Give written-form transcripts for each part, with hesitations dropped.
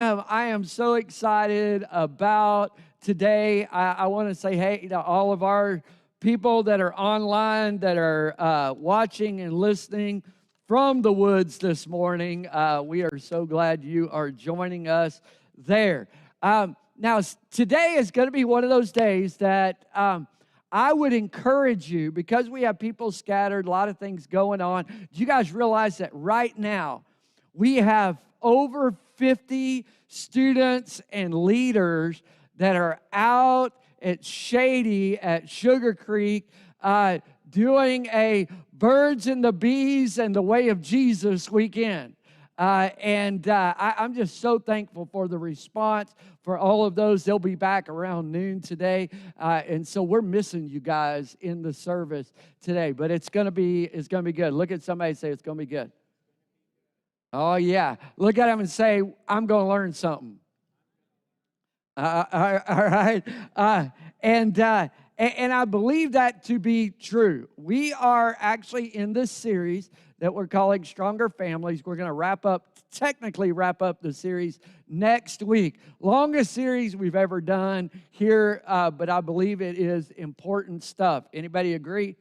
I am so excited about today. I want to say hey to all of our people that are online, that are watching and listening from the woods this morning. We are so glad you are joining us there. Now, today is going to be one of those days that I would encourage you, because we have people scattered, a lot of things going on. Do you guys realize that right now we have over 50 students and leaders that are out at Shady, at Sugar Creek, doing a Birds and the Bees and the Way of Jesus weekend. I'm just so thankful for the response for all of those. They'll be back around noon today. And so we're missing you guys in the service today. But it's gonna be good. Look at somebody and say it's gonna be good. Oh, yeah. Look at them and say, I'm going to learn something. All right. And I believe that to be true. We are actually in this series that we're calling Stronger Families. We're going to technically wrap up the series next week. Longest series we've ever done here, but I believe it is important stuff. Anybody agree?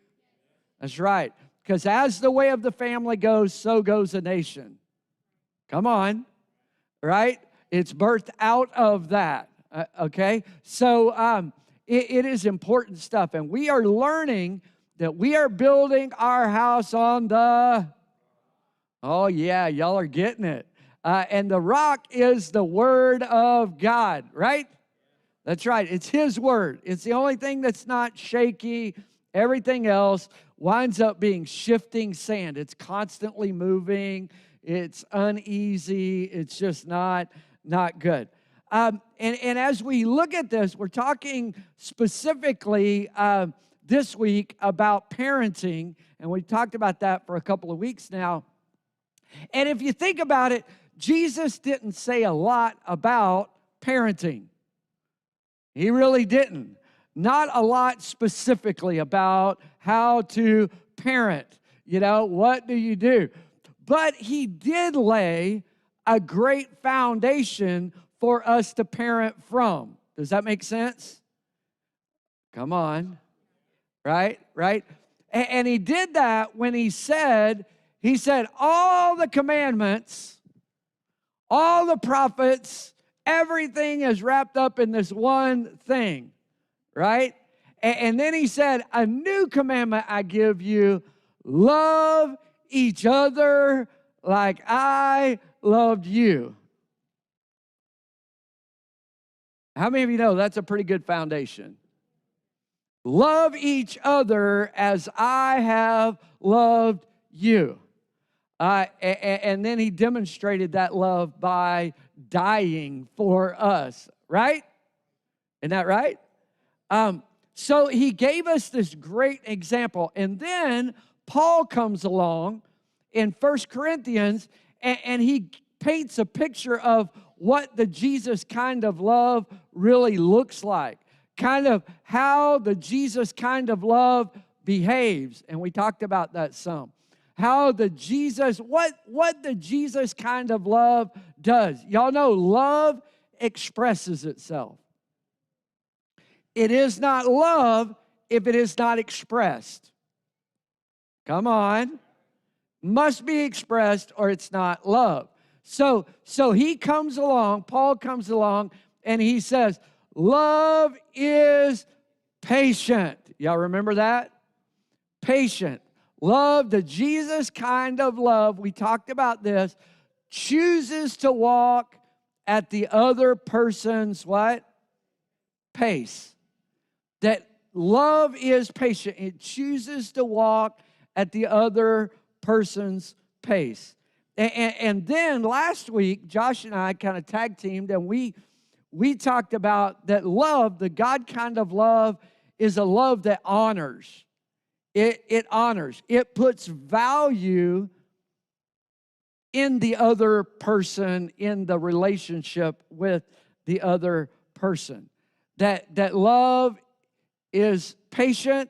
That's right. Because as the way of the family goes, so goes a nation. Come on, right? It's birthed out of that, okay? So it is important stuff, and we are learning that we are building our house on the, oh yeah, y'all are getting it. And the rock is the Word of God, right? That's right, it's His Word. It's the only thing that's not shaky. Everything else winds up being shifting sand. It's constantly moving. It's uneasy. It's just not good. And as we look at this, we're talking specifically this week about parenting, and we've talked about that for a couple of weeks now. And if you think about it, Jesus didn't say a lot about parenting. He really didn't. Not a lot specifically about how to parent. You know, what do you do? But He did lay a great foundation for us to parent from. Does that make sense? Come on. Right? And He did that when He said, all the commandments, all the prophets, everything is wrapped up in this one thing. Right? And then He said, a new commandment I give you, love each other like I loved you. How many of you know that's a pretty good foundation? Love each other as I have loved you. And then He demonstrated that love by dying for us, right? Isn't that right? So He gave us this great example. And then Paul comes along in 1 Corinthians, and he paints a picture of what the Jesus kind of love really looks like, kind of how the Jesus kind of love behaves. And we talked about that some. How the Jesus, what the Jesus kind of love does. Y'all know love expresses itself. It is not love if it is not expressed. Come on. Must be expressed or it's not love. So he comes along, Paul comes along, and he says, love is patient. Y'all remember that? Patient. Love, the Jesus kind of love, we talked about this, chooses to walk at the other person's what? Pace. That love is patient. It chooses to walk at the other person's pace. And then last week, Josh and I kind of tag teamed, and we talked about that love, the God kind of love, is a love that honors. It honors. It puts value in the other person, in the relationship with the other person. That love is patient.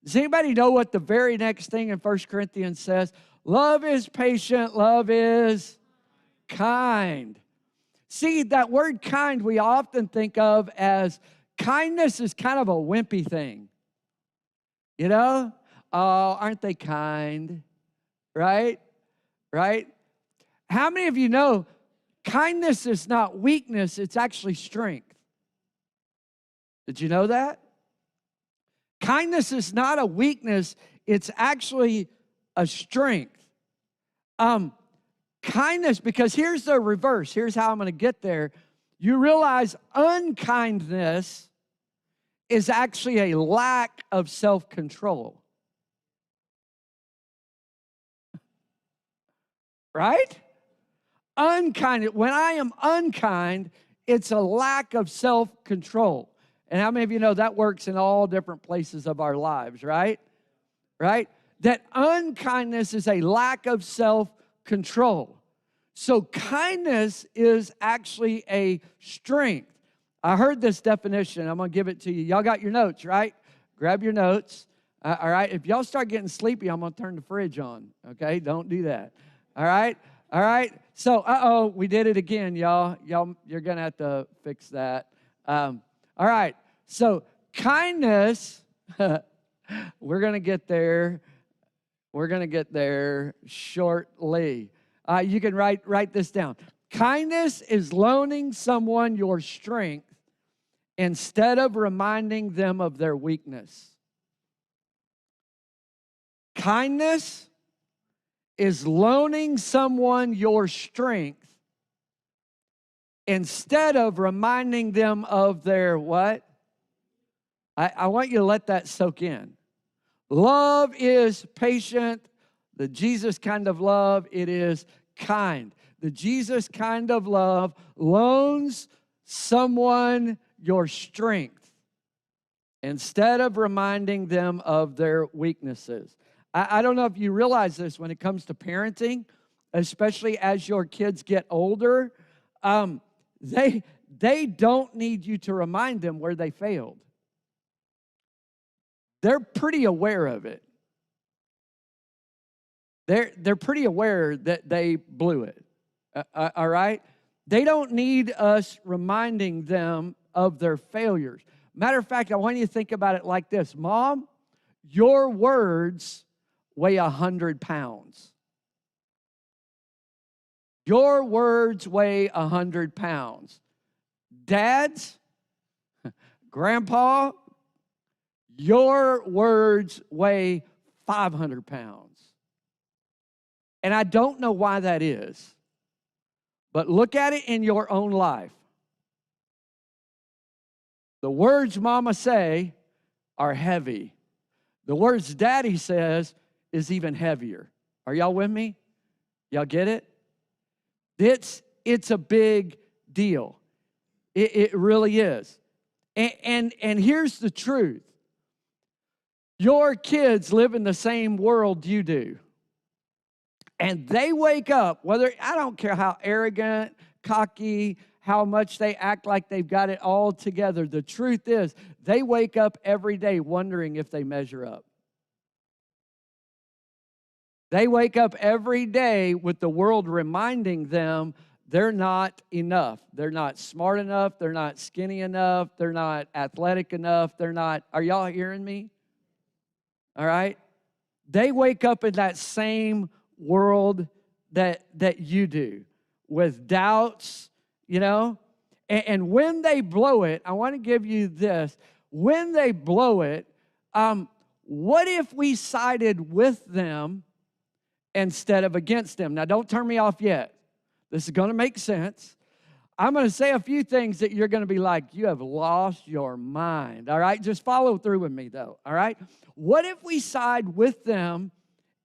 Does anybody know what the very next thing in 1 Corinthians says? Love is patient. Love is kind. See, that word kind we often think of as kindness is kind of a wimpy thing. You know? Oh, aren't they kind? Right? Right? How many of you know kindness is not weakness, it's actually strength? Did you know that? Kindness is not a weakness, it's actually a strength. Kindness, because here's the reverse. Here's how I'm going to get there. You realize unkindness is actually a lack of self-control. Right? Unkind. When I am unkind, it's a lack of self-control. And how many of you know that works in all different places of our lives, right? Right? That unkindness is a lack of self-control. So kindness is actually a strength. I heard this definition. I'm going to give it to you. Y'all got your notes, right? Grab your notes. All right? If y'all start getting sleepy, I'm going to turn the fridge on. Okay? Don't do that. All right? All right? So, we did it again, y'all. You're going to have to fix that. All right. So, kindness, we're going to get there. We're going to get there shortly. You can write this down. Kindness is loaning someone your strength instead of reminding them of their weakness. Kindness is loaning someone your strength instead of reminding them of their what? I want you to let that soak in. Love is patient. The Jesus kind of love, it is kind. The Jesus kind of love loans someone your strength instead of reminding them of their weaknesses. I don't know if you realize this when it comes to parenting, especially as your kids get older. They don't need you to remind them where they failed. They're pretty aware of it. They're pretty aware that they blew it. All right? They don't need us reminding them of their failures. Matter of fact, I want you to think about it like this. Mom, your words weigh 100 pounds. Your words weigh 100 pounds. Dads, Grandpa, your words weigh 500 pounds. And I don't know why that is, but look at it in your own life. The words Mama say are heavy. The words Daddy says is even heavier. Are y'all with me? Y'all get it? It's a big deal. It really is. And here's the truth. Your kids live in the same world you do. And they wake up, I don't care how arrogant, cocky, how much they act like they've got it all together. The truth is, they wake up every day wondering if they measure up. They wake up every day with the world reminding them they're not enough. They're not smart enough. They're not skinny enough. They're not athletic enough. Are y'all hearing me? All right? They wake up in that same world that you do with doubts, you know? And when they blow it, I want to give you this. When they blow it, what if we sided with them instead of against them? Now, don't turn me off yet. This is going to make sense. I'm going to say a few things that you're going to be like, you have lost your mind, all right? Just follow through with me, though, all right? What if we side with them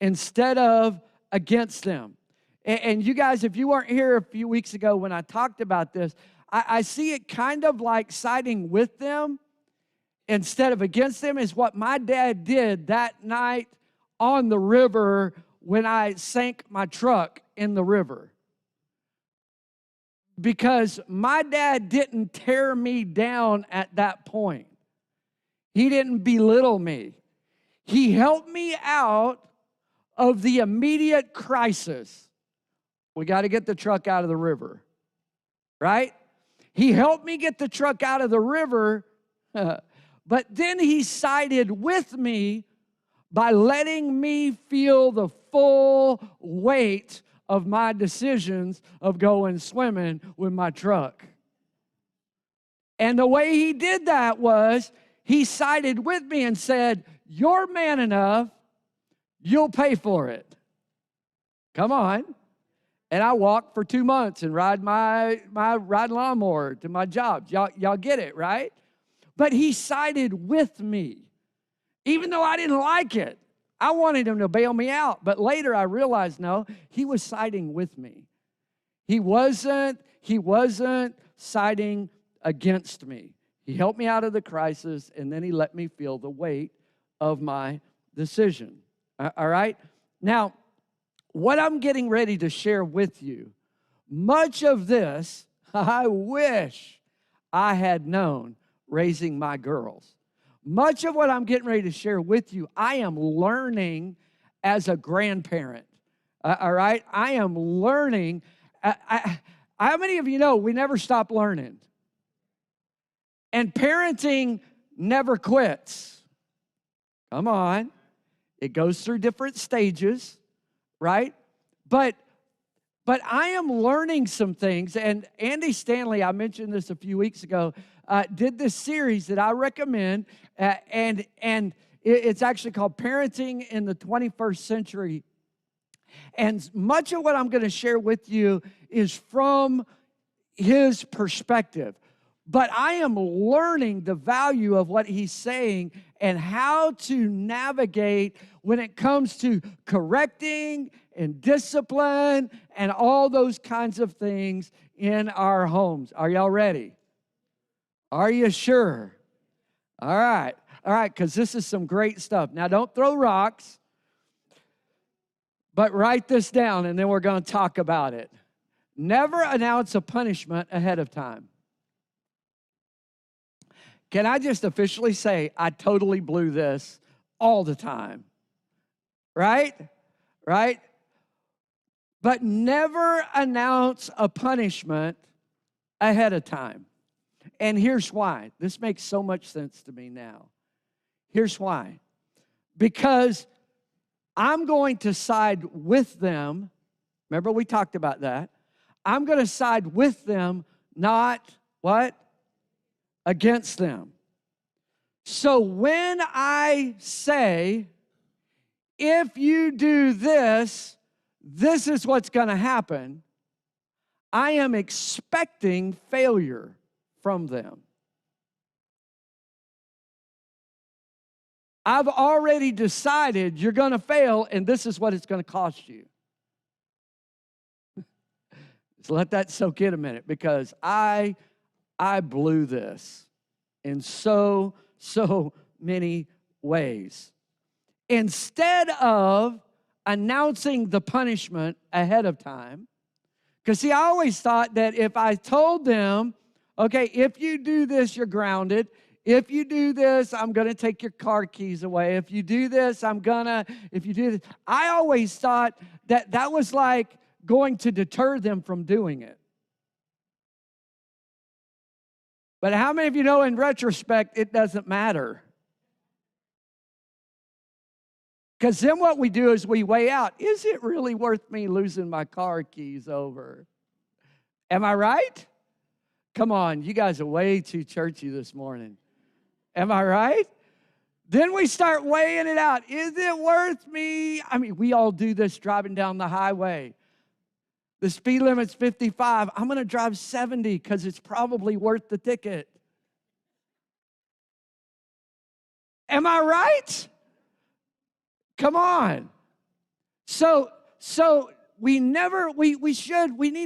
instead of against them? And you guys, if you weren't here a few weeks ago when I talked about this, I see it kind of like siding with them instead of against them is what my dad did that night on the river when I sank my truck in the river. Because my dad didn't tear me down at that point. He didn't belittle me. He helped me out of the immediate crisis. We got to get the truck out of the river. right? He helped me get the truck out of the river, but then he sided with me by letting me feel the full weight of my decisions of going swimming with my truck. And the way he did that was he sided with me and said, "You're man enough, you'll pay for it. Come on." And I walked for 2 months and ride my ride lawnmower to my job. Y'all get it, right? But he sided with me, even though I didn't like it. I wanted him to bail me out. But later I realized, no, he was siding with me. He wasn't siding against me. He helped me out of the crisis, and then he let me feel the weight of my decision. All right? Now, what I'm getting ready to share with you, much of this, I wish I had known raising my girls. Much of what I'm getting ready to share with you, I am learning as a grandparent. All right? I am learning. How many of you know we never stop learning? And parenting never quits. Come on. It goes through different stages, right? But I am learning some things. And Andy Stanley, I mentioned this a few weeks ago, did this series that I recommend. And it's actually called Parenting in the 21st Century. And much of what I'm going to share with you is from his perspective. But I am learning the value of what he's saying and how to navigate when it comes to correcting and discipline and all those kinds of things in our homes. Are y'all ready? Are you sure? All right, because this is some great stuff. Now, don't throw rocks, but write this down, and then we're going to talk about it. Never announce a punishment ahead of time. Can I just officially say I totally blew this all the time? Right? Right? But never announce a punishment ahead of time. And here's why. This makes so much sense to me now. Here's why. Because I'm going to side with them. Remember, we talked about that. I'm going to side with them, not what? Against them. So when I say, if you do this, this is what's going to happen, I am expecting failure from them. I've already decided you're going to fail, and this is what it's going to cost you. So let that soak in a minute, because I blew this in so many ways. Instead of announcing the punishment ahead of time, because see, I always thought that if I told them, okay, if you do this, you're grounded. If you do this, I'm going to take your car keys away. If you do this, if you do this. I always thought that that was like going to deter them from doing it. But how many of you know in retrospect, it doesn't matter? Because then what we do is we weigh out, is it really worth me losing my car keys over? Am I right? Come on, you guys are way too churchy this morning. Am I right? Then we start weighing it out. Is it worth me? I mean, we all do this driving down the highway. The speed limit's 55. I'm going to drive 70 because it's probably worth the ticket. Am I right? Come on. So we need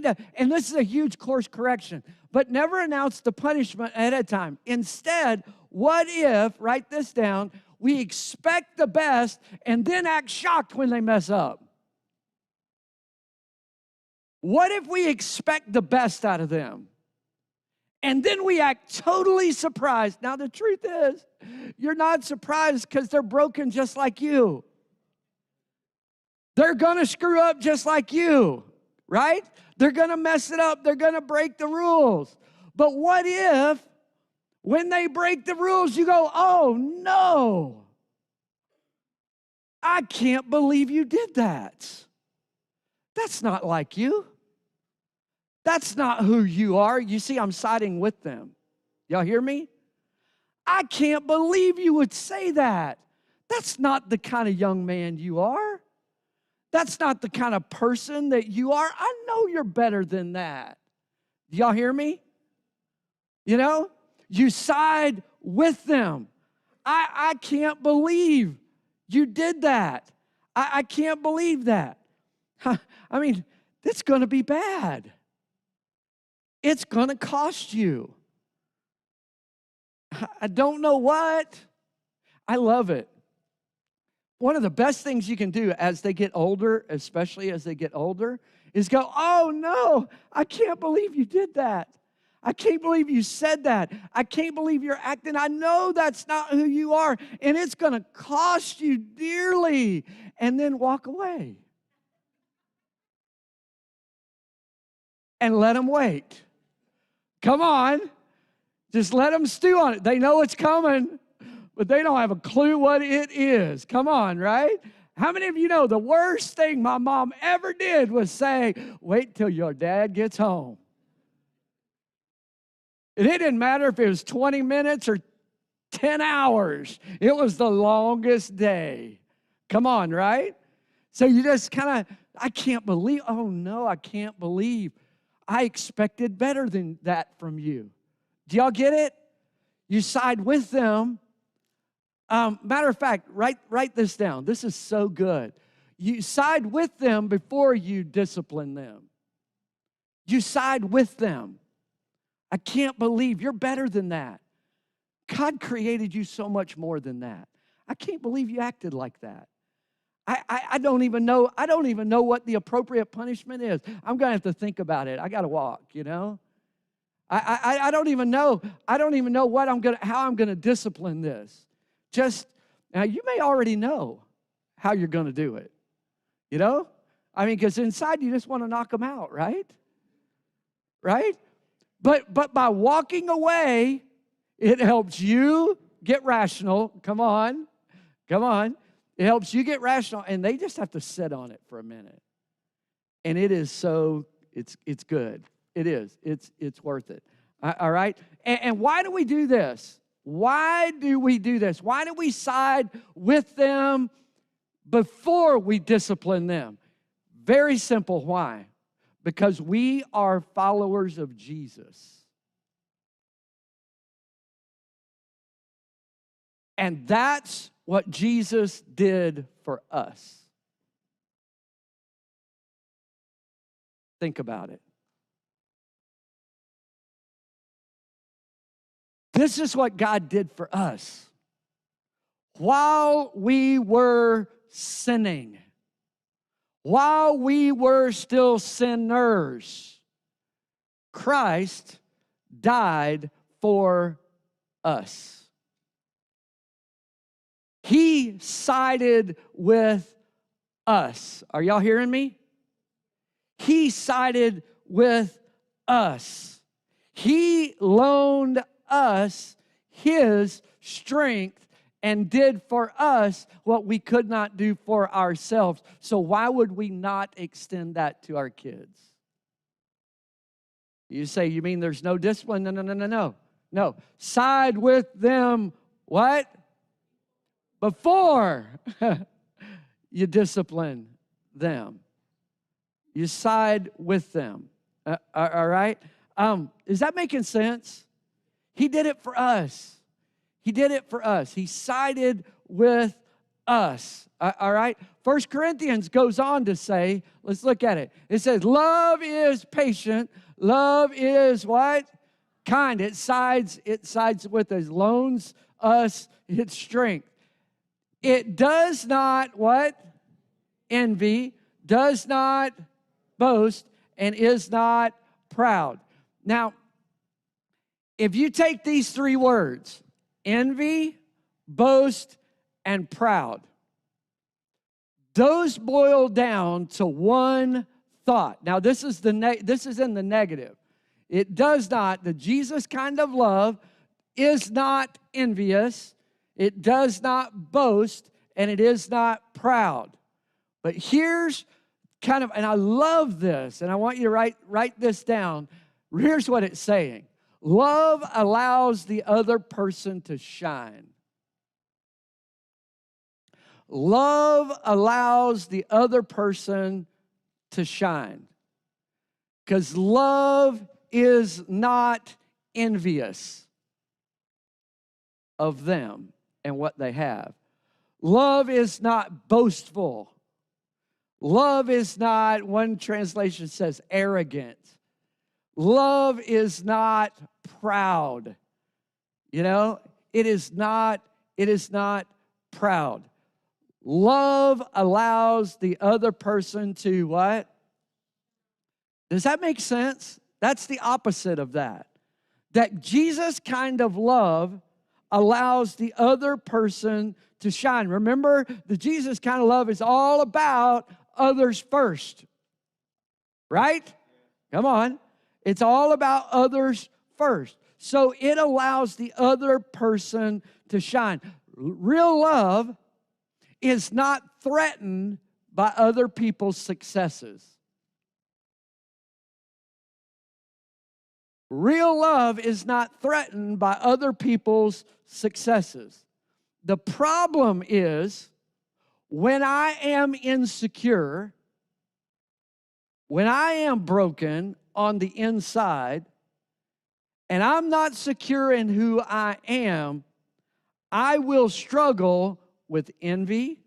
to, and this is a huge course correction, but never announce the punishment ahead of time. Instead, what if, write this down, we expect the best and then act shocked when they mess up? What if we expect the best out of them and then we act totally surprised? Now, the truth is, you're not surprised because they're broken just like you. They're going to screw up just like you, right? They're going to mess it up. They're going to break the rules. But what if when they break the rules, you go, oh no, I can't believe you did that. That's not like you. That's not who you are. You see, I'm siding with them. Y'all hear me? I can't believe you would say that. That's not the kind of young man you are. That's not the kind of person that you are. I know you're better than that. Y'all hear me? You know, you side with them. I can't believe you did that. I can't believe that. I mean, it's going to be bad. It's going to cost you. I don't know what. I love it. One of the best things you can do as they get older, especially as they get older, is go, oh no, I can't believe you did that. I can't believe you said that. I can't believe you're acting. I know that's not who you are, and it's going to cost you dearly. And then walk away. And let them wait. Come on. Just let them stew on it. They know it's coming, but they don't have a clue what it is. Come on, right? How many of you know the worst thing my mom ever did was say, wait till your dad gets home? And it didn't matter if it was 20 minutes or 10 hours. It was the longest day. Come on, right? So you just kind of, I can't believe, oh no, I can't believe. I expected better than that from you. Do y'all get it? You side with them. Matter of fact, write this down. This is so good. You side with them before you discipline them. You side with them. I can't believe you're better than that. God created you so much more than that. I can't believe you acted like that. I don't even know. I don't even know what the appropriate punishment is. I'm going to have to think about it. I got to walk, you know. I don't even know. I don't even know how I'm going to discipline this. Just now, you may already know how you're going to do it. You know, I mean, because inside you just want to knock them out, right? Right? But by walking away, it helps you get rational. Come on. It helps you get rational, and they just have to sit on it for a minute. And it is so, it's good. It is. It's worth it. All right? And why do we do this? Why do we do this? Why do we side with them before we discipline them? Very simple. Why? Because we are followers of Jesus. And that's what Jesus did for us. Think about it. This is what God did for us. While we were sinning, while we were still sinners, Christ died for us. He sided with us. Are y'all hearing me? He sided with us. He loaned us his strength and did for us what we could not do for ourselves. So why would we not extend that to our kids? You say, you mean there's no discipline? No. Side with them, what? Before you discipline them. You side with them. All right? Is that making sense? He did it for us. He did it for us. He sided with us. All right? 1 Corinthians goes on to say, let's look at it. It says, love is patient. Love is what? Kind. It sides with us, loans us its strength. It does not what? Envy, does not boast, and is not proud. Now, if you take these three words, envy, boast, and proud, those boil down to one thought. Now, this is in the negative. It does not, the Jesus kind of love is not envious, it does not boast, and it is not proud. But here's kind of, and I love this, and I want you to write this down. Here's what it's saying. Love allows the other person to shine. Love allows the other person to shine. Because love is not envious of them and what they have. Love is not boastful. Love is not, one translation says, arrogant. Love is not proud. You know, it is not proud. Love allows the other person to what? Does that make sense? That's the opposite of that. That Jesus kind of love allows the other person to shine. Remember, the Jesus kind of love is all about others first. Right? Come on. It's all about others first. So it allows the other person to shine. Real love is not threatened by other people's successes. Real love is not threatened by other people's successes. The problem is when I am insecure, when I am broken on the inside, and I'm not secure in who I am, I will struggle with envy.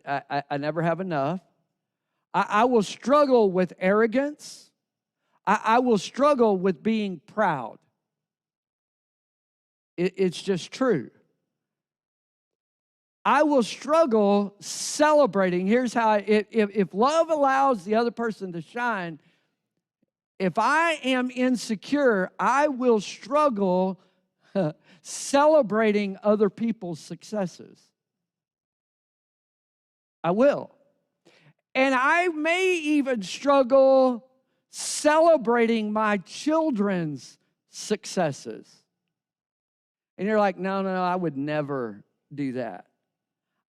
I never have enough. I will struggle with arrogance. I will struggle with being proud. It's just true. I will struggle celebrating. Here's how, if love allows the other person to shine, if I am insecure, I will struggle celebrating other people's successes. I will. And I may even struggle celebrating my children's successes. And you're like, no, I would never do that.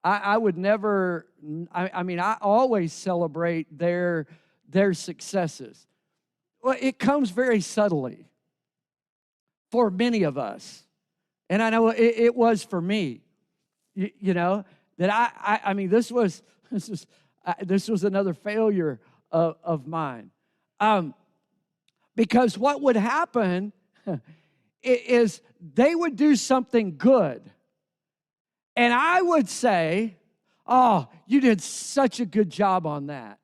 I would never, I always celebrate their successes. Well, it comes very subtly for many of us. And I know it was for me, you know, that this was another failure of mine. Because what would happen is they would do something good. And I would say, oh, you did such a good job on that.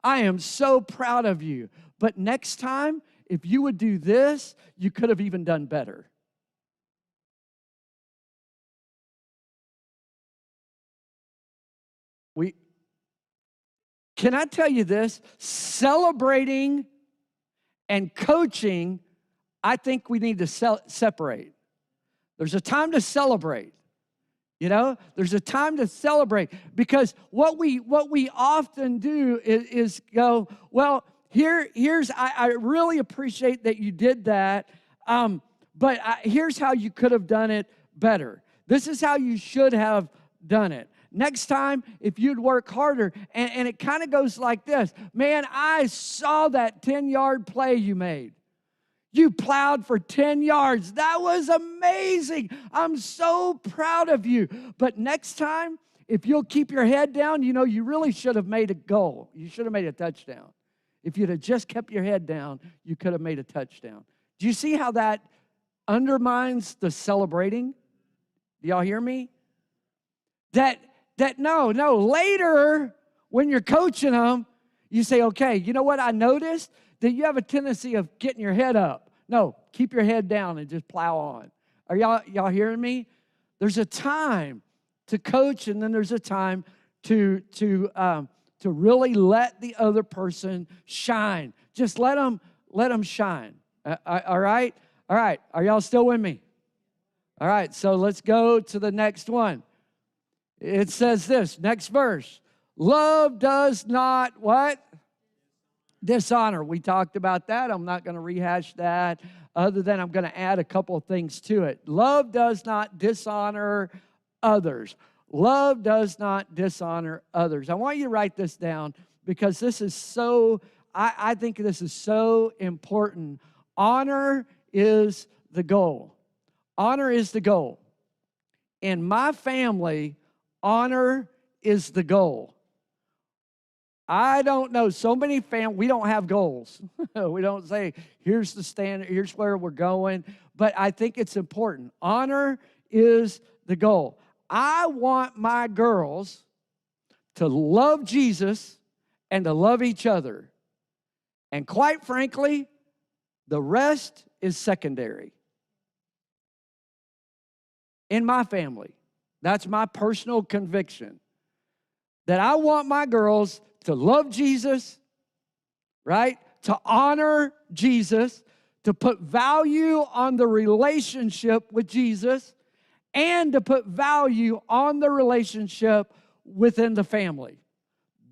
I am so proud of you. But next time, if you would do this, you could have even done better. Can I tell you this? Celebrating and coaching, I think we need to separate. There's a time to celebrate. You know, there's a time to celebrate, because what we often do is go, well, here's I really appreciate that you did that, but here's how you could have done it better. This is how you should have done it. Next time, if you'd work harder, and it kind of goes like this. Man, I saw that 10-yard play you made. You plowed for 10 yards. That was amazing. I'm so proud of you. But next time, if you'll keep your head down, you know, you really should have made a goal. You should have made a touchdown. If you'd have just kept your head down, you could have made a touchdown. Do you see how that undermines the celebrating? Do y'all hear me? No, later when you're coaching them, you say, okay, you know what? I noticed that you have a tendency of getting your head up. No, keep your head down and just plow on. Are y'all hearing me? There's a time to coach, and then there's a time to really let the other person shine. Just let them shine. All right? All right. Are y'all still with me? All right, so let's go to the next one. It says this, next verse. Love does not what? Dishonor. We talked about that. I'm not going to rehash that, other than I'm going to add a couple of things to it. Love does not dishonor others. Love does not dishonor others. I want you to write this down, because this is so, I think this is so important. Honor is the goal. Honor is the goal. In my family, honor is the goal. I don't know, so many families, we don't have goals. We don't say, here's the standard, here's where we're going. But I think it's important. Honor is the goal. I want my girls to love Jesus and to love each other. And quite frankly, the rest is secondary. In my family, that's my personal conviction, that I want my girls to love Jesus, right? To honor Jesus, to put value on the relationship with Jesus, and to put value on the relationship within the family.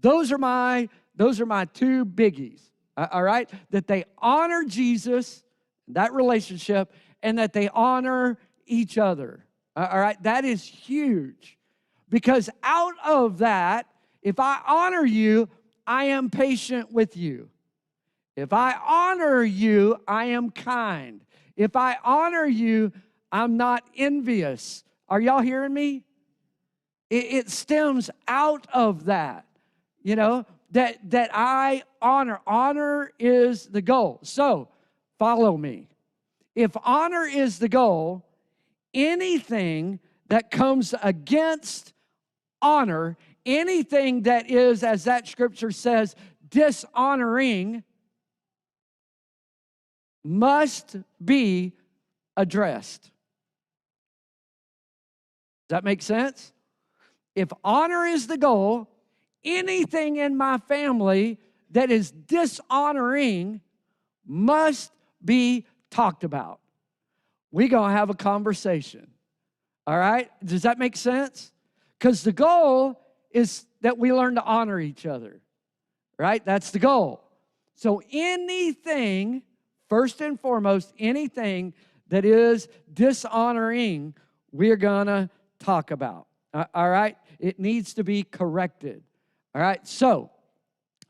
Those are my two biggies, all right? That they honor Jesus, that relationship, and that they honor each other, all right? That is huge, because out of that, if I honor you, I am patient with you. If I honor you, I am kind. If I honor you, I'm not envious. Are y'all hearing me? It stems out of that, that I honor. Honor is the goal. So, follow me. If honor is the goal, anything that comes against honor, anything that is, as that scripture says, dishonoring, must be addressed. Does that make sense? If honor is the goal, anything in my family that is dishonoring must be talked about. We're going to have a conversation. All right? Does that make sense? Because the goal is that we learn to honor each other, right? That's the goal. So anything, first and foremost, anything that is dishonoring, we're going to talk about, all right? It needs to be corrected, all right? So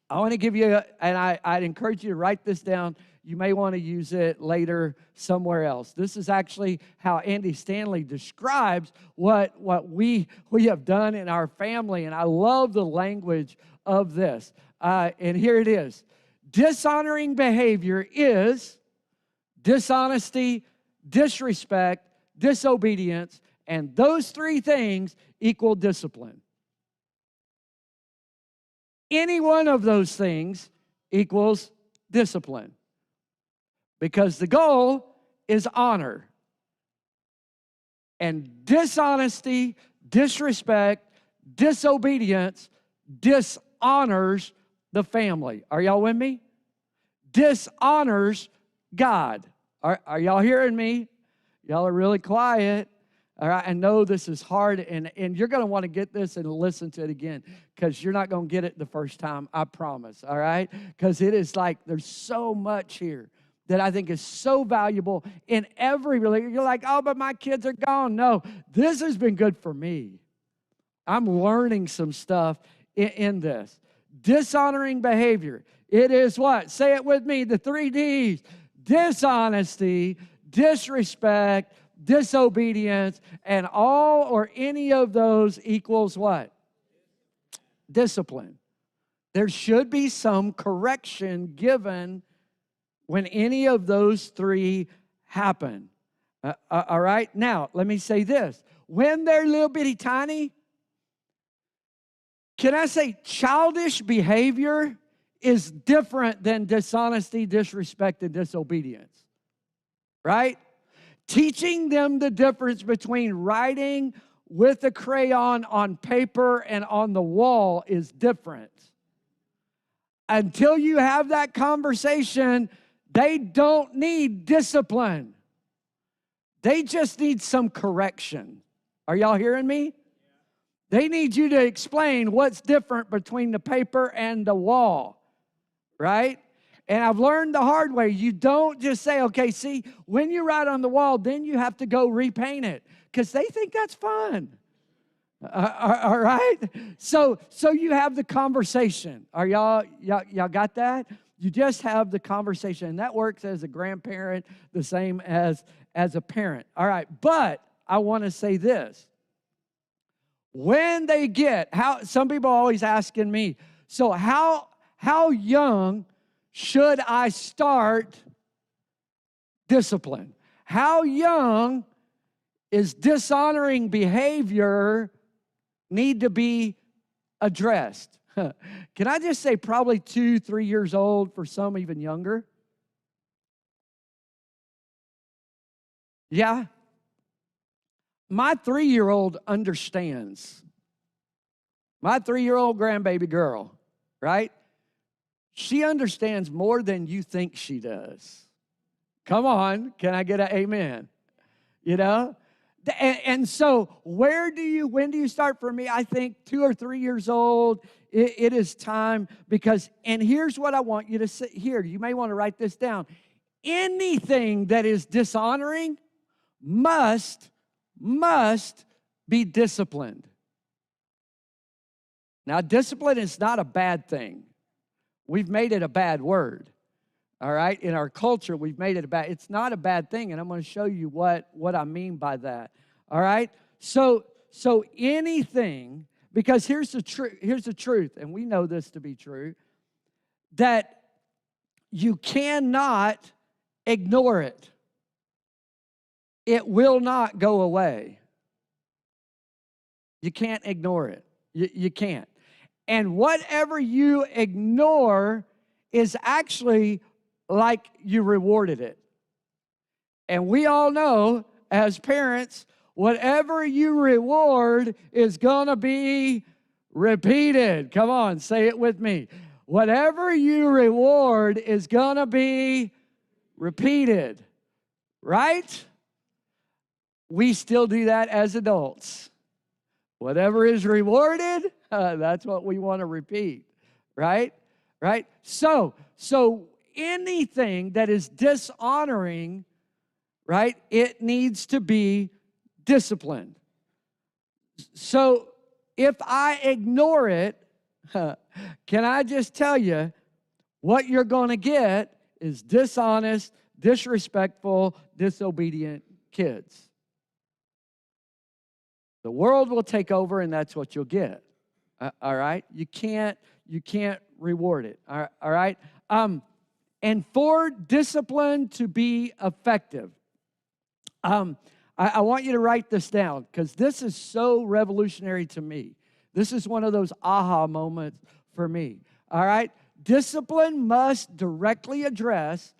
I want to give you, and I'd encourage you to write this down. You may want to use it later somewhere else. This is actually how Andy Stanley describes what we have done in our family, and I love the language of this. And here it is. Dishonoring behavior is dishonesty, disrespect, disobedience, and those three things equal discipline. Any one of those things equals discipline. Because the goal is honor. And dishonesty, disrespect, disobedience dishonors the family. Are y'all with me? Dishonors God. Are y'all hearing me? Y'all are really quiet. All right, I know this is hard, and you're going to want to get this and listen to it again, because you're not going to get it the first time, I promise, all right? Because it is like there's so much here that I think is so valuable in every relationship. You're like, oh, but my kids are gone. No, this has been good for me. I'm learning some stuff in this. Dishonoring behavior. It is what? Say it with me, the 3 Ds. Dishonesty, disrespect, disobedience, and all or any of those equals what? Discipline. There should be some correction given when any of those three happen. All right? Now, let me say this. When they're little bitty tiny, can I say childish behavior is different than dishonesty, disrespect, and disobedience? Right? Teaching them the difference between writing with a crayon on paper and on the wall is different. Until you have that conversation, they don't need discipline. They just need some correction. Are y'all hearing me? They need you to explain what's different between the paper and the wall, right? And I've learned the hard way. You don't just say, okay, see, when you write on the wall, then you have to go repaint it because they think that's fun. All right? So you have the conversation. Are y'all got that? You just have the conversation. And that works as a grandparent the same as a parent. All right, but I want to say this. When they get, some people are always asking me, so how young should I start discipline? How young is dishonoring behavior need to be addressed? Can I just say probably 2, 3 years old, for some even younger? Yeah. My 3-year-old understands. My 3-year-old grandbaby girl, right? She understands more than you think she does. Come on, can I get an amen? You know? And so when do you start? For me, I think 2 or 3 years old, it is time because, and here's what I want you to hear. You may want to write this down. Anything that is dishonoring must be disciplined. Now, discipline is not a bad thing. We've made it a bad word. All right? In our culture, we've made it it's not a bad thing, and I'm going to show you what I mean by that. All right? So anything, because here's the truth, and we know this to be true, that you cannot ignore it. It will not go away. You can't ignore it. You can't. And whatever you ignore is actually like you rewarded it. And we all know, as parents, whatever you reward is going to be repeated. Come on, say it with me. Whatever you reward is going to be repeated. Right? We still do that as adults. Whatever is rewarded, that's what we want to repeat, right? Right? So anything that is dishonoring, right, it needs to be disciplined. So if I ignore it, can I just tell you, what you're going to get is dishonest, disrespectful, disobedient kids. The world will take over, and that's what you'll get. All right? You can't reward it. All right? And for discipline to be effective, I want you to write this down because this is so revolutionary to me. This is one of those aha moments for me. All right? Discipline must directly address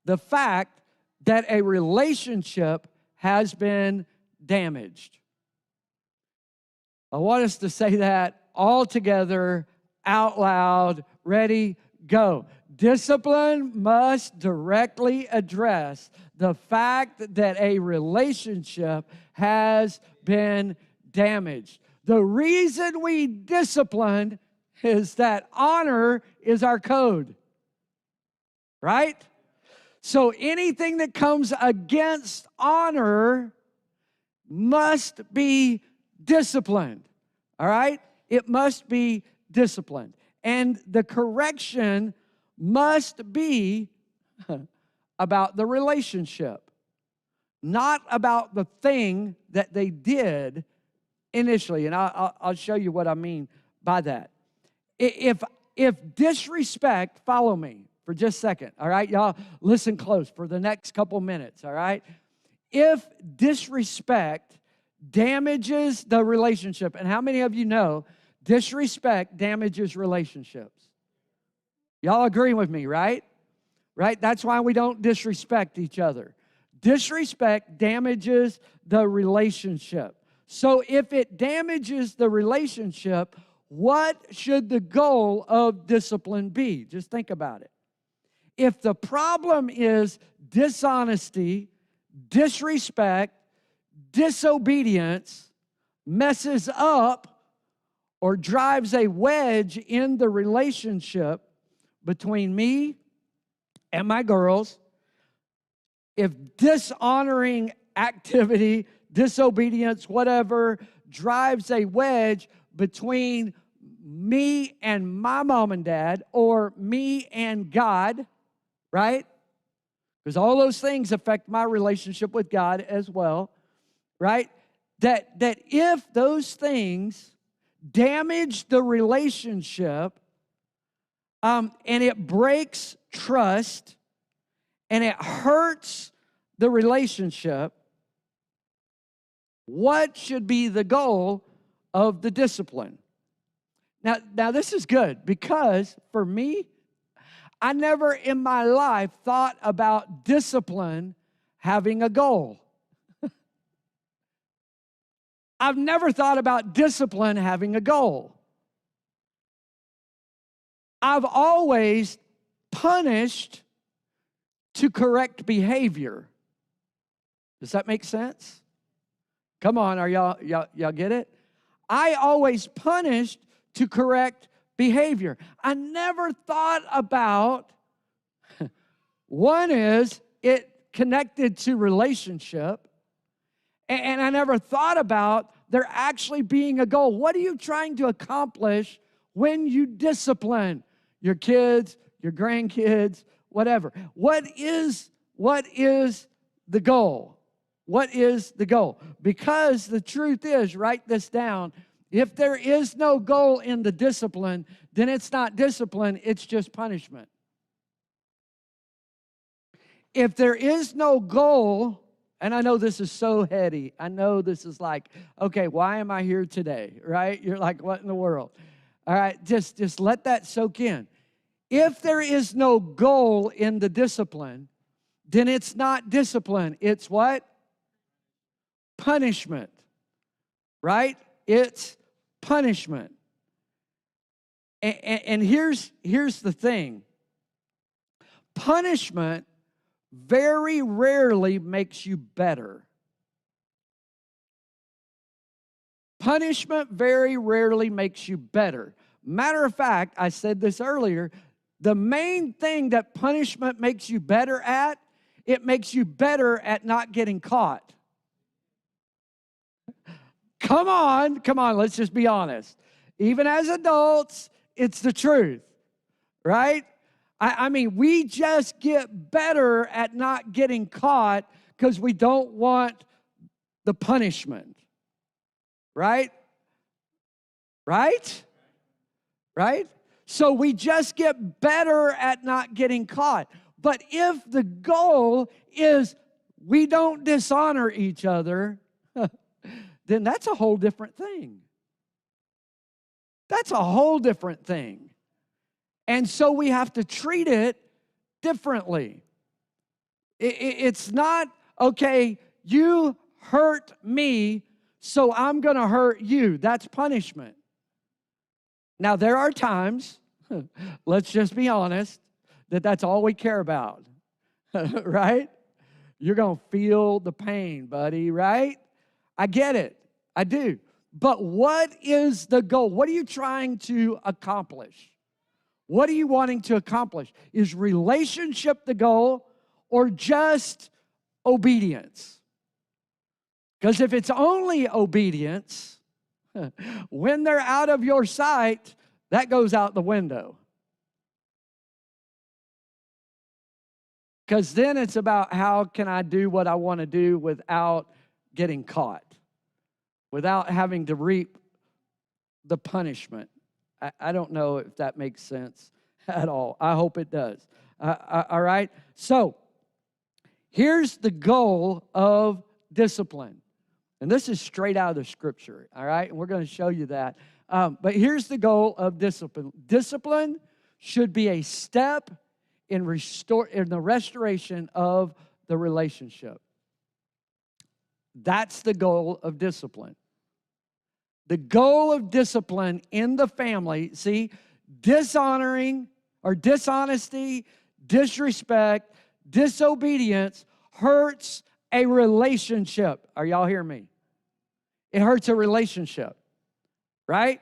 the fact that a relationship has been damaged. I want us to say that all together, out loud. Ready, go. Discipline must directly address the fact that a relationship has been damaged. The reason we discipline is that honor is our code, right? So anything that comes against honor must be disciplined, all right? It must be disciplined. And the correction must be about the relationship, not about the thing that they did initially. And I'll show you what I mean by that. If disrespect, follow me for just a second, all right? Y'all listen close for the next couple minutes, all right? If disrespect damages the relationship, and how many of you know disrespect damages relationships? Y'all agree with me, right? Right? That's why we don't disrespect each other. Disrespect damages the relationship. So if it damages the relationship, what should the goal of discipline be? Just think about it. If the problem is dishonesty, disrespect, disobedience, messes up or drives a wedge in the relationship between me and my girls, if dishonoring activity, disobedience, whatever, drives a wedge between me and my mom and dad, or me and God, right? Because all those things affect my relationship with God as well, right? That if those things damage the relationship, and it breaks trust, and it hurts the relationship, what should be the goal of the discipline? Now this is good, because for me, I never in my life thought about discipline having a goal. I've never thought about discipline having a goal. I've always punished to correct behavior. Does that make sense? Come on, are y'all get it? I always punished to correct behavior. I never thought about, one is it connected to relationship, and I never thought about there actually being a goal. What are you trying to accomplish when you discipline your kids, your grandkids, whatever? What is the goal? What is the goal? Because the truth is, write this down, if there is no goal in the discipline, then it's not discipline, it's just punishment. If there is no goal, and I know this is so heady, I know this is like, okay, why am I here today, right? You're like, what in the world? All right, just let that soak in. If there is no goal in the discipline, then it's not discipline, it's what? Punishment, right? It's punishment. And here's the thing. Punishment very rarely makes you better. Punishment very rarely makes you better. Matter of fact, I said this earlier, the main thing that punishment makes you better at, it makes you better at not getting caught. Come on, let's just be honest. Even as adults, it's the truth, right? I mean, we just get better at not getting caught because we don't want the punishment, right? Right? So we just get better at not getting caught. But if the goal is we don't dishonor each other, then that's a whole different thing. That's a whole different thing. And so we have to treat it differently. It's not, okay, you hurt me, so I'm going to hurt you. That's punishment. Now, there are times, let's just be honest, that's all we care about, right? You're going to feel the pain, buddy, right? I get it. I do. But what is the goal? What are you trying to accomplish? What are you wanting to accomplish? Is relationship the goal or just obedience? Because if it's only obedience, when they're out of your sight, that goes out the window. Because then it's about how can I do what I want to do without getting caught, without having to reap the punishment. I don't know if that makes sense at all. I hope it does. All right? So, here's the goal of discipline. And this is straight out of the Scripture, all right? And we're going to show you that. But here's the goal of discipline. Discipline should be a step in the restoration of the relationship. That's the goal of discipline. The goal of discipline in the family, see, dishonoring or dishonesty, disrespect, disobedience hurts a relationship. Are y'all hearing me? It hurts a relationship, right?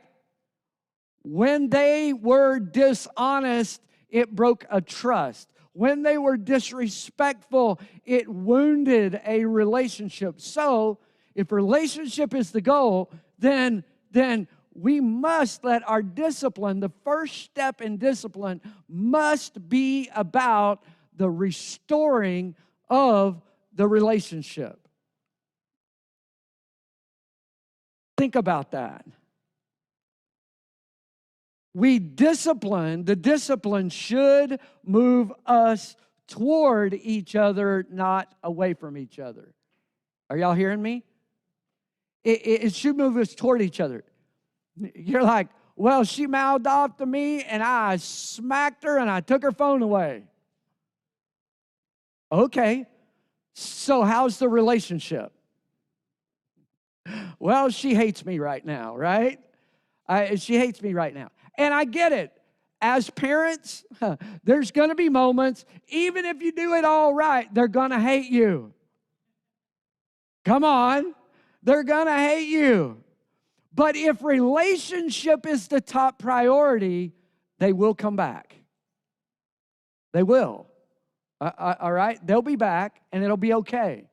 When they were dishonest, it broke a trust. When they were disrespectful, it wounded a relationship. So, if relationship is the goal, then we must let our discipline, the first step in discipline, must be about the restoring of the relationship. Think about that. The discipline should move us toward each other, not away from each other. Are y'all hearing me? It should move us toward each other. You're like, well, she mouthed off to me and I smacked her and I took her phone away. Okay, so how's the relationship? Well, she hates me right now, right? She hates me right now. And I get it. As parents, there's going to be moments, even if you do it all right, they're going to hate you. Come on. They're going to hate you. But if relationship is the top priority, they will come back. They will. All right? They'll be back, and it'll be okay.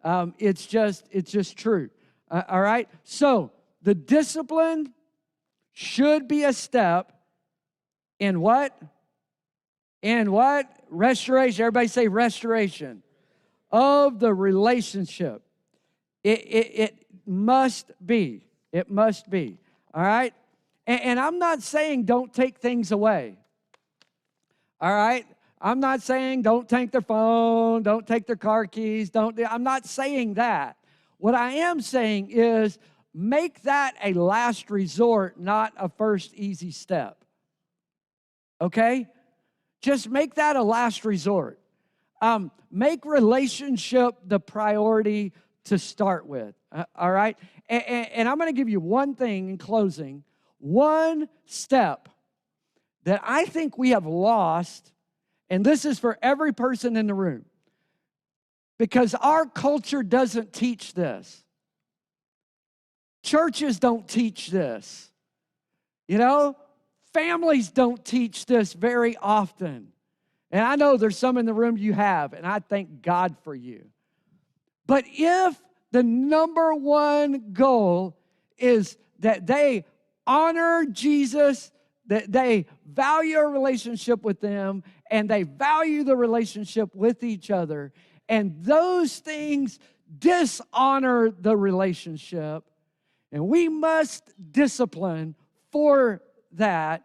It's just true. All right? So, the discipline should be a step in what? In what? Restoration. Everybody say restoration of the relationship. It must be. It must be. All right? And I'm not saying don't take things away. All right? I'm not saying don't take their phone, don't take their car keys, I'm not saying that. What I am saying is make that a last resort, not a first easy step. Okay? Just make that a last resort. Make relationship the priority to start with. All right? And I'm going to give you one thing in closing, one step that I think we have lost, and this is for every person in the room, because our culture doesn't teach this. Churches don't teach this. You know, families don't teach this very often. And I know there's some in the room you have, and I thank God for you. But if the number one goal is that they honor Jesus, that they value a relationship with them, and they value the relationship with each other, and those things dishonor the relationship, and we must discipline for that,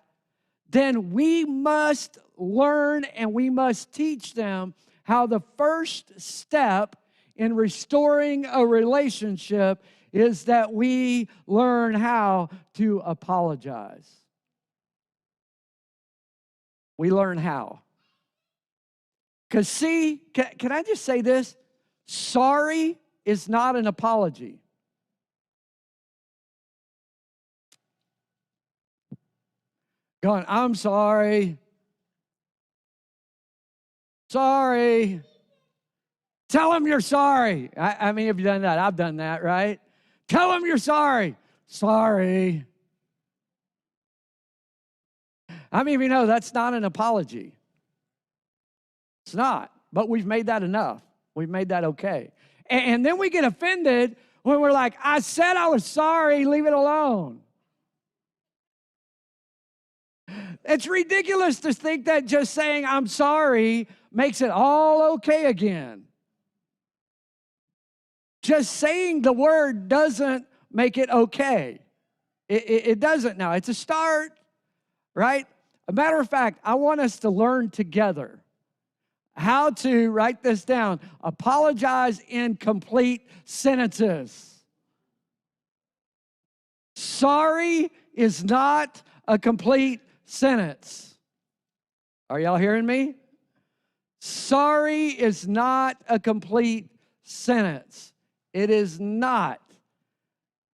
then we must learn and we must teach them how the first step in restoring a relationship is that we learn how to apologize. We learn how. Because see, can I just say this? Sorry is not an apology. Going, I'm sorry. Sorry. Tell them you're sorry. I mean, have you done that? I've done that, right? Tell them you're sorry. Sorry. I mean, you know, that's not an apology. It's not. But we've made that enough. We've made that okay. And then we get offended when we're like, I said I was sorry, leave it alone. It's ridiculous to think that just saying I'm sorry makes it all okay again. Just saying the word doesn't make it okay. It doesn't now. It's a start, right? A matter of fact, I want us to learn together how to, write this down, apologize in complete sentences. Sorry is not a complete sentence. Are y'all hearing me? Sorry is not a complete sentence. It is not.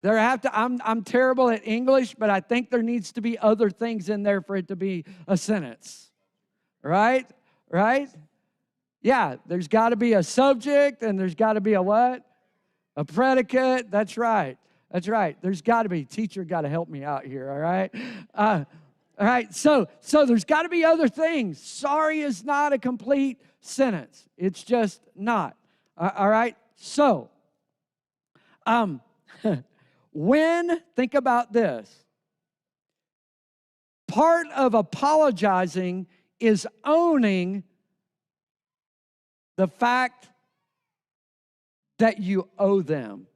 I'm terrible at English, but I think there needs to be other things in there for it to be a sentence. Right? Right? Yeah, there's got to be a subject and there's got to be a what? A predicate. That's right. That's right. There's got to be. Teacher got to help me out here, all right? All right, so there's got to be other things. Sorry is not a complete sentence. It's just not. All right? So, think about this. Part of apologizing is owning the fact that you owe them.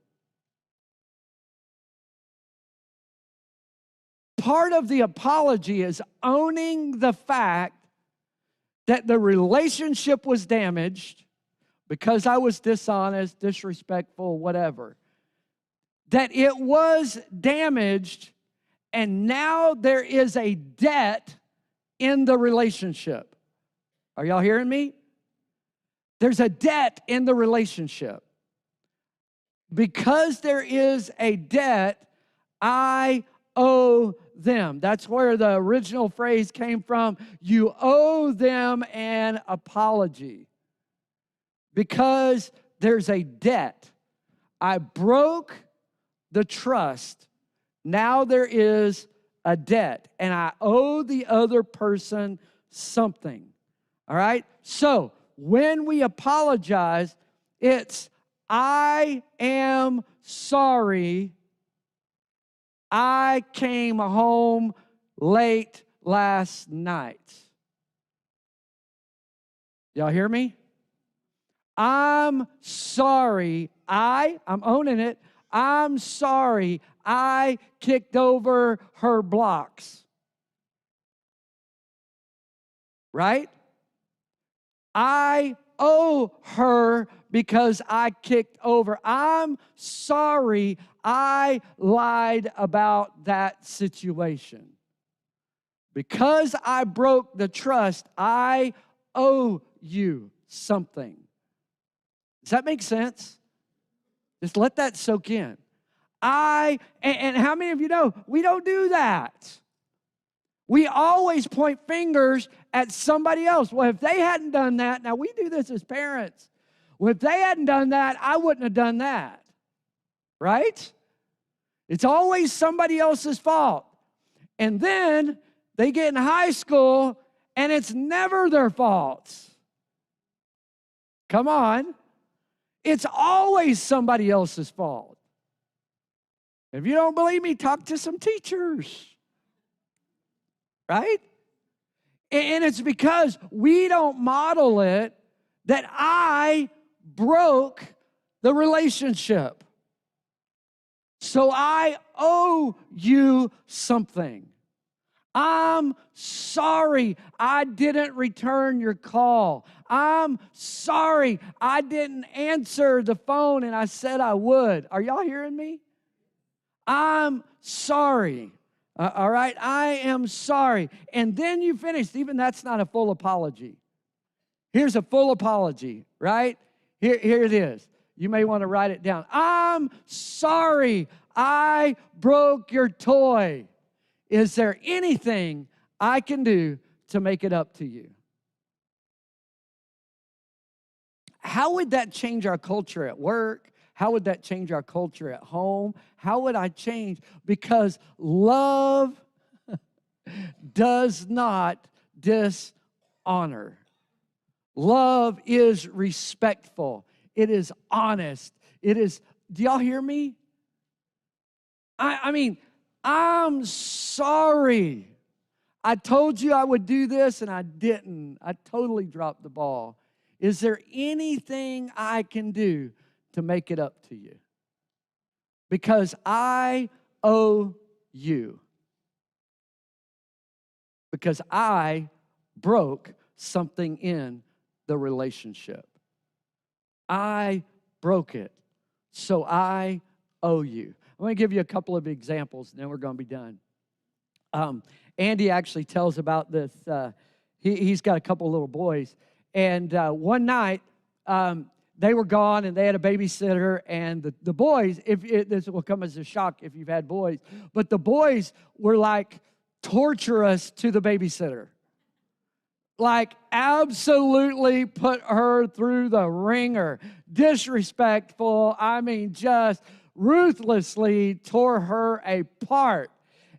Part of the apology is owning the fact that the relationship was damaged because I was dishonest, disrespectful, whatever. That it was damaged, and now there is a debt in the relationship. Are y'all hearing me? There's a debt in the relationship. Because there is a debt, I owe them. That's where the original phrase came from. You owe them an apology. Because there's a debt. I broke the trust. Now there is a debt, and I owe the other person something. All right? So, when we apologize, it's, I am sorry. I came home late last night. Y'all hear me? I'm sorry. I'm owning it. I'm sorry. I kicked over her blocks. Right? I owe her because I kicked over. I'm sorry I lied about that situation. Because I broke the trust, I owe you something. Does that make sense? Just let that soak in. And how many of you know we don't do that? We always point fingers at somebody else. Well, if they hadn't done that, now we do this as parents. Well, if they hadn't done that, I wouldn't have done that. Right? It's always somebody else's fault. And then they get in high school and it's never their fault. Come on. It's always somebody else's fault. If you don't believe me, talk to some teachers. Right? And it's because we don't model it that I broke the relationship. So I owe you something. I'm sorry I didn't return your call. I'm sorry I didn't answer the phone and I said I would. Are y'all hearing me? I'm sorry. All right? I am sorry. And then you finish. Even that's not a full apology. Here's a full apology, right? Here it is. You may want to write it down. I'm sorry I broke your toy. Is there anything I can do to make it up to you? How would that change our culture at work? How would that change our culture at home? How would I change? Because love does not dishonor. Love is respectful. It is honest. It is, do y'all hear me? I mean, I'm sorry. I told you I would do this and I didn't. I totally dropped the ball. Is there anything I can do to make it up to you? Because I owe you. Because I broke something in the relationship. I broke it. So I owe you. I'm going to give you a couple of examples, and then we're going to be done. Andy actually tells about this. He's got a couple of little boys. And one night, they were gone, and they had a babysitter. And the boys, this will come as a shock if you've had boys, but the boys were like torturous to the babysitter. Like absolutely put her through the ringer. Disrespectful. I mean, just ruthlessly tore her apart.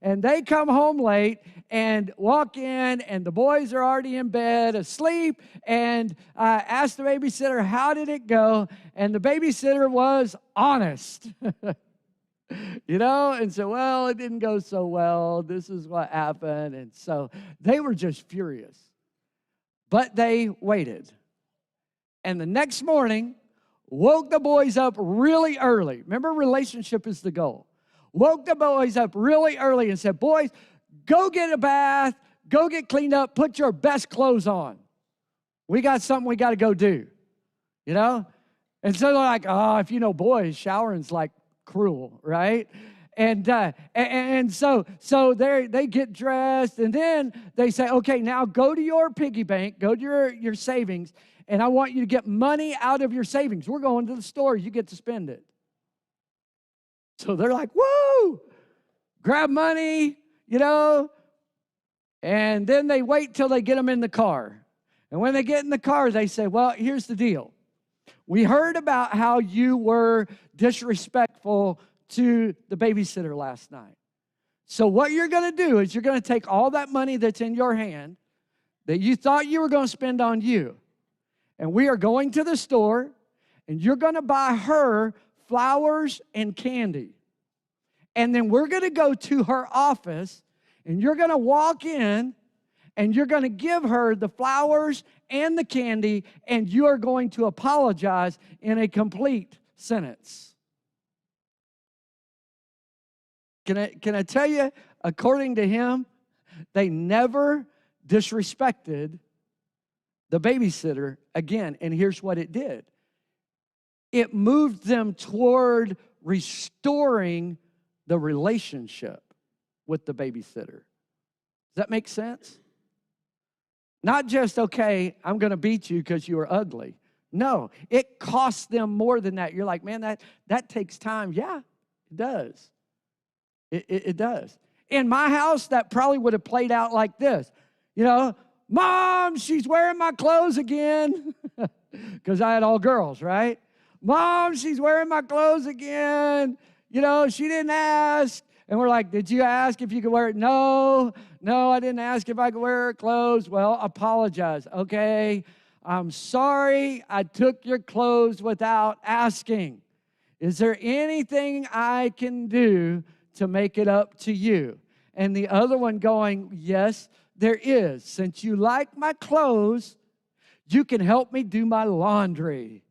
And they come home late and walk in, and the boys are already in bed asleep, and ask the babysitter, how did it go? And the babysitter was honest. And said, well, it didn't go so well. This is what happened. And so they were just furious. But they waited. And the next morning, woke the boys up really early. Remember, relationship is the goal. Woke the boys up really early and said, boys, go get a bath, go get cleaned up, put your best clothes on. We got something we got to go do, And so they're like, oh, if you know boys, showering's like cruel, right? And so they get dressed, and then they say, okay, now go to your piggy bank, go to your savings, and I want you to get money out of your savings. We're going to the store. You get to spend it. So they're like, woo, grab money, and then they wait till they get them in the car. And when they get in the car, they say, well, here's the deal. We heard about how you were disrespectful to the babysitter last night. So what you're going to do is you're going to take all that money that's in your hand that you thought you were going to spend on you, and we are going to the store, and you're going to buy her flowers and candy. And then we're going to go to her office, and you're going to walk in, and you're going to give her the flowers and the candy, and you are going to apologize in a complete sentence. Can I tell you, according to him, they never disrespected the babysitter again. And here's what it did. It moved them toward restoring the relationship with the babysitter. Does that make sense? Not just, okay, I'm going to beat you because you are ugly. No, it costs them more than that. You're like, man, that takes time. Yeah, it does. It does. In my house, that probably would have played out like this. Mom, she's wearing my clothes again. Because I had all girls, right? Mom, she's wearing my clothes again. She didn't ask. And we're like, did you ask if you could wear it? No, I didn't ask if I could wear her clothes. Well, apologize. Okay, I'm sorry I took your clothes without asking. Is there anything I can do to make it up to you? And the other one going, yes, there is. Since you like my clothes, you can help me do my laundry.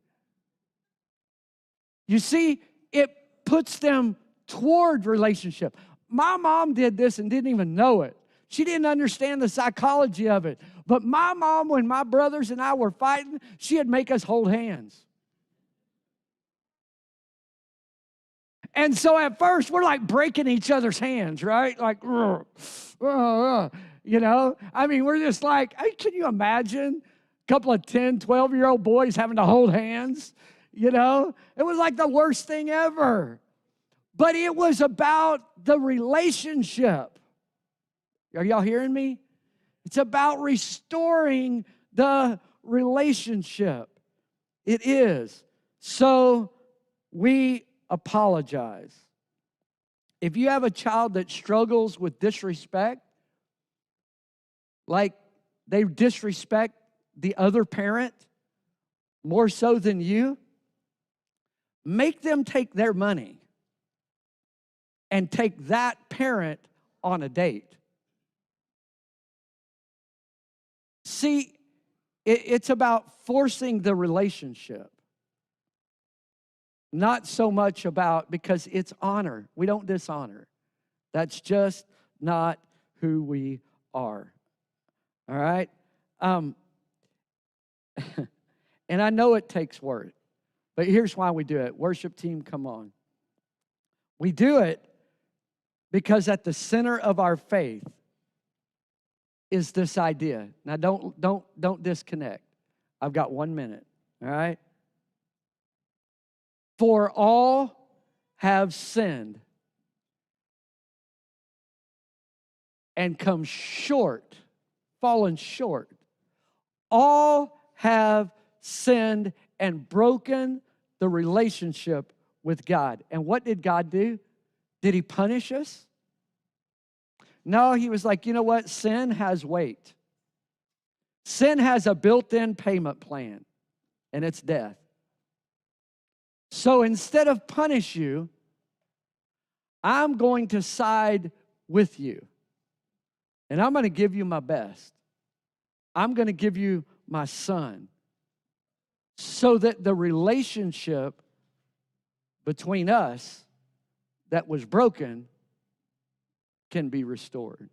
You see, it puts them toward relationship. My mom did this and didn't even know it. She didn't understand the psychology of it. But my mom, when my brothers and I were fighting, she'd make us hold hands. And so at first, we're like breaking each other's hands, right? Like, we're just like, hey, can you imagine a couple of 10, 12-year-old boys having to hold hands? It was like the worst thing ever. But it was about the relationship. Are y'all hearing me? It's about restoring the relationship. It is. So we apologize. If you have a child that struggles with disrespect, like they disrespect the other parent more so than you, make them take their money and take that parent on a date. See, it's about forcing the relationship. Not so much about, because it's honor. We don't dishonor. That's just not who we are. All right? And I know it takes work, but here's why we do it. Worship team, come on. We do it because at the center of our faith is this idea. Now, don't disconnect. I've got 1 minute, all right? For all have sinned and come short, fallen short. All have sinned and broken the relationship with God. And what did God do? Did he punish us? No, he was like, you know what? Sin has weight. Sin has a built-in payment plan, and it's death. So instead of punish you, I'm going to side with you. And I'm going to give you my best. I'm going to give you my son, so that the relationship between us that was broken can be restored.